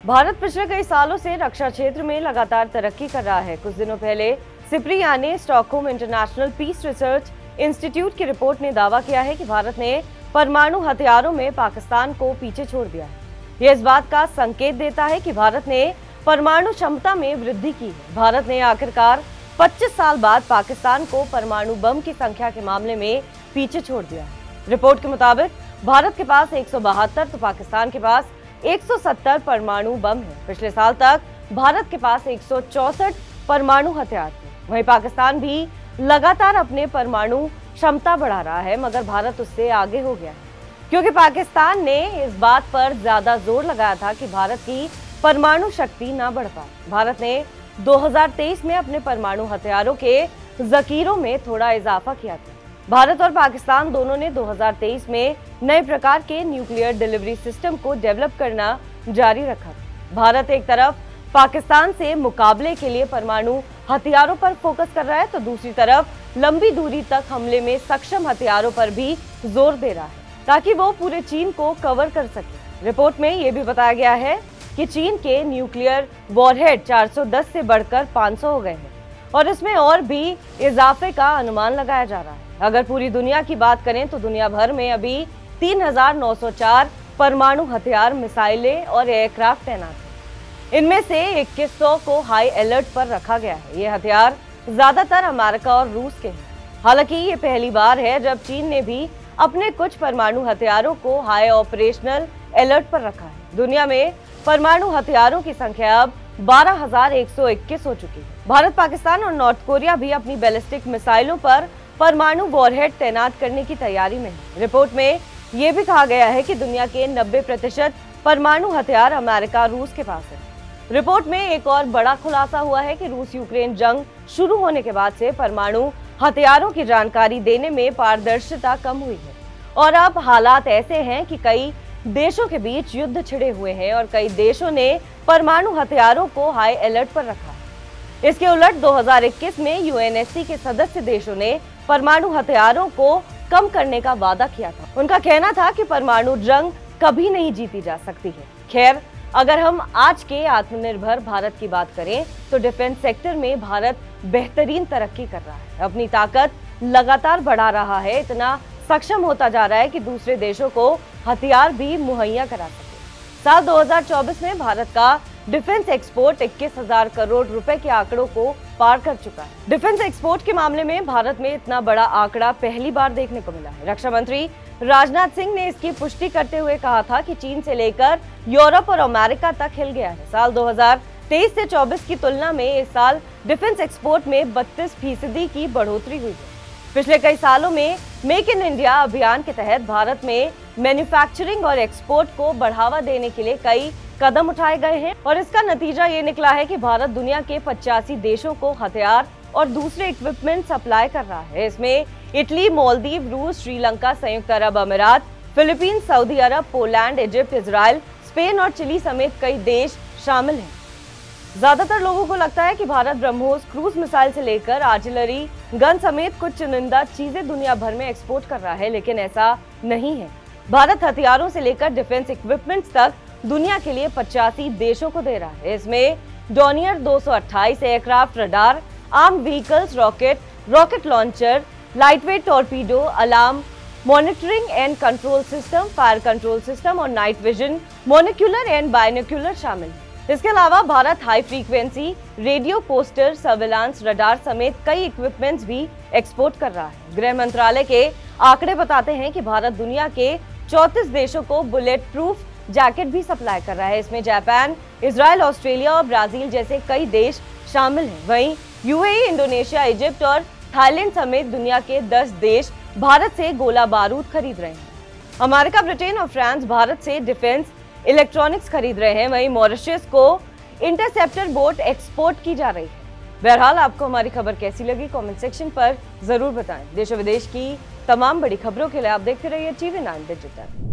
भारत पिछले कई सालों से रक्षा क्षेत्र में लगातार तरक्की कर रहा है। कुछ दिनों पहले सिप्रिया ने Stockholm International Peace Research Institute की रिपोर्ट ने दावा किया है कि भारत ने परमाणु हथियारों में पाकिस्तान को पीछे छोड़ दिया है। यह इस बात का संकेत देता है कि भारत ने परमाणु क्षमता में वृद्धि की है। भारत ने आखिरकार 25 साल बाद पाकिस्तान को परमाणु बम की संख्या के मामले में पीछे छोड़ दिया है। रिपोर्ट के मुताबिक भारत के पास 172 तो पाकिस्तान के पास 170 परमाणु बम है। पिछले साल तक भारत के पास 164 परमाणु हथियार थे। वहीं पाकिस्तान भी लगातार अपने परमाणु क्षमता बढ़ा रहा है, मगर भारत उससे आगे हो गया है, क्योंकि पाकिस्तान ने इस बात पर ज्यादा जोर लगाया था कि भारत की परमाणु शक्ति ना बढ़ पाए। भारत ने 2023 में अपने परमाणु हथियारों के जखीरों में थोड़ा इजाफा किया था। भारत और पाकिस्तान दोनों ने 2023 में नए प्रकार के न्यूक्लियर डिलीवरी सिस्टम को डेवलप करना जारी रखा। भारत एक तरफ पाकिस्तान से मुकाबले के लिए परमाणु हथियारों पर फोकस कर रहा है, तो दूसरी तरफ लंबी दूरी तक हमले में सक्षम हथियारों पर भी जोर दे रहा है, ताकि वो पूरे चीन को कवर कर सके। रिपोर्ट में यह भी बताया गया है कि चीन के न्यूक्लियर वॉरहेड 410 से बढ़कर 500 हो गए हैं और इसमें और भी इजाफे का अनुमान लगाया जा रहा है। अगर पूरी दुनिया की बात करें तो दुनिया भर में अभी 3904 परमाणु हथियार, मिसाइलें और एयरक्राफ्ट तैनात हैं। इनमें से 2100 को हाई अलर्ट पर रखा गया है। ये हथियार ज्यादातर अमेरिका और रूस के हैं। हालांकि ये पहली बार है जब चीन ने भी अपने कुछ परमाणु हथियारों को हाई ऑपरेशनल अलर्ट पर रखा है। दुनिया में परमाणु हथियारों की संख्या अब 12,121 हो चुकी है। भारत, पाकिस्तान और नॉर्थ कोरिया भी अपनी बैलिस्टिक मिसाइलों पर परमाणु वॉरहेड तैनात करने की तैयारी में है। रिपोर्ट में यह भी कहा गया है कि दुनिया के 90% परमाणु हथियार अमेरिका, रूस के पास है। रिपोर्ट में एक और बड़ा खुलासा हुआ है कि रूस यूक्रेन जंग शुरू होने के बाद से परमाणु हथियारों की जानकारी देने में पारदर्शिता कम हुई है और अब हालात ऐसे हैं कि कई देशों के बीच युद्ध छिड़े हुए हैं और कई देशों ने परमाणु हथियारों को हाई अलर्ट पर रखा है। इसके उलट 2021 में यूएनएससी के सदस्य देशों ने परमाणु हथियारों को कम करने का वादा किया था। उनका कहना था कि परमाणु जंग कभी नहीं जीती जा सकती है। खैर, अगर हम आज के आत्मनिर्भर भारत की बात करें तो डिफेंस सेक्टर में भारत बेहतरीन तरक्की कर रहा है, अपनी ताकत लगातार बढ़ा रहा है, इतना सक्षम होता जा रहा है कि दूसरे देशों को हथियार भी मुहैया करा सके। साल 2024 में भारत का डिफेंस एक्सपोर्ट 21,000 करोड़ रुपए के आंकड़ों को पार कर चुका है। डिफेंस एक्सपोर्ट के मामले में भारत में इतना बड़ा आंकड़ा पहली बार देखने को मिला है। रक्षा मंत्री राजनाथ सिंह ने इसकी पुष्टि करते हुए कहा था कि चीन से लेकर यूरोप और अमेरिका तक हिल गया है। साल 2023 से 24 की तुलना में इस साल डिफेंस एक्सपोर्ट में 32% की बढ़ोतरी हुई है। पिछले कई सालों में मेक इन इंडिया अभियान के तहत भारत में मैन्युफैक्चरिंग और एक्सपोर्ट को बढ़ावा देने के लिए कई कदम उठाए गए हैं और इसका नतीजा ये निकला है कि भारत दुनिया के 85 देशों को हथियार और दूसरे इक्विपमेंट सप्लाई कर रहा है। इसमें इटली, मालदीव, रूस, श्रीलंका, संयुक्त अरब अमीरात, फिलीपींस, सऊदी अरब, पोलैंड, इजिप्ट, इजराइल, स्पेन और चिली समेत कई देश शामिल हैं। ज्यादातर लोगों को लगता है कि भारत ब्रह्मोस क्रूज मिसाइल से लेकर आर्टिलरी गन समेत कुछ चुनिंदा चीजें दुनिया भर में एक्सपोर्ट कर रहा है, लेकिन ऐसा नहीं है। भारत हथियारों से लेकर डिफेंस इक्विपमेंट्स तक दुनिया के लिए 85 देशों को दे रहा है। इसमें Dornier 228 aircraft, radar, arm vehicles, rocket launcher, lightweight torpedo, alarm monitoring and control system, fire control system और नाइट विजन, मोनिकुलर एंड बायनोकुलर शामिल है। इसके अलावा Bharat high frequency radio, poster, surveillance, radar समेत कई इक्विपमेंट्स भी एक्सपोर्ट कर रहा है। गृह मंत्रालय के आंकड़े बताते हैं कि भारत दुनिया के 34 देशों को बुलेट प्रूफ जैकेट भी सप्लाई कर रहा है। इसमें जापान, इजराइल, ऑस्ट्रेलिया और ब्राजील जैसे कई देश शामिल हैं। वहीं यूएई, इंडोनेशिया, इजिप्ट और थाईलैंड समेत दुनिया के 10 देश भारत से गोला बारूद खरीद रहे हैं। अमेरिका, ब्रिटेन और फ्रांस भारत से डिफेंस इलेक्ट्रॉनिक्स खरीद रहे हैं। वहीं मॉरिशस को इंटरसेप्टर बोट एक्सपोर्ट की जा रही है। बहरहाल, आपको हमारी खबर कैसी लगी कमेंट सेक्शन पर जरूर बताएं। देश और विदेश की तमाम बड़ी खबरों के लिए आप देखते रहिए TV9 डिजिटल।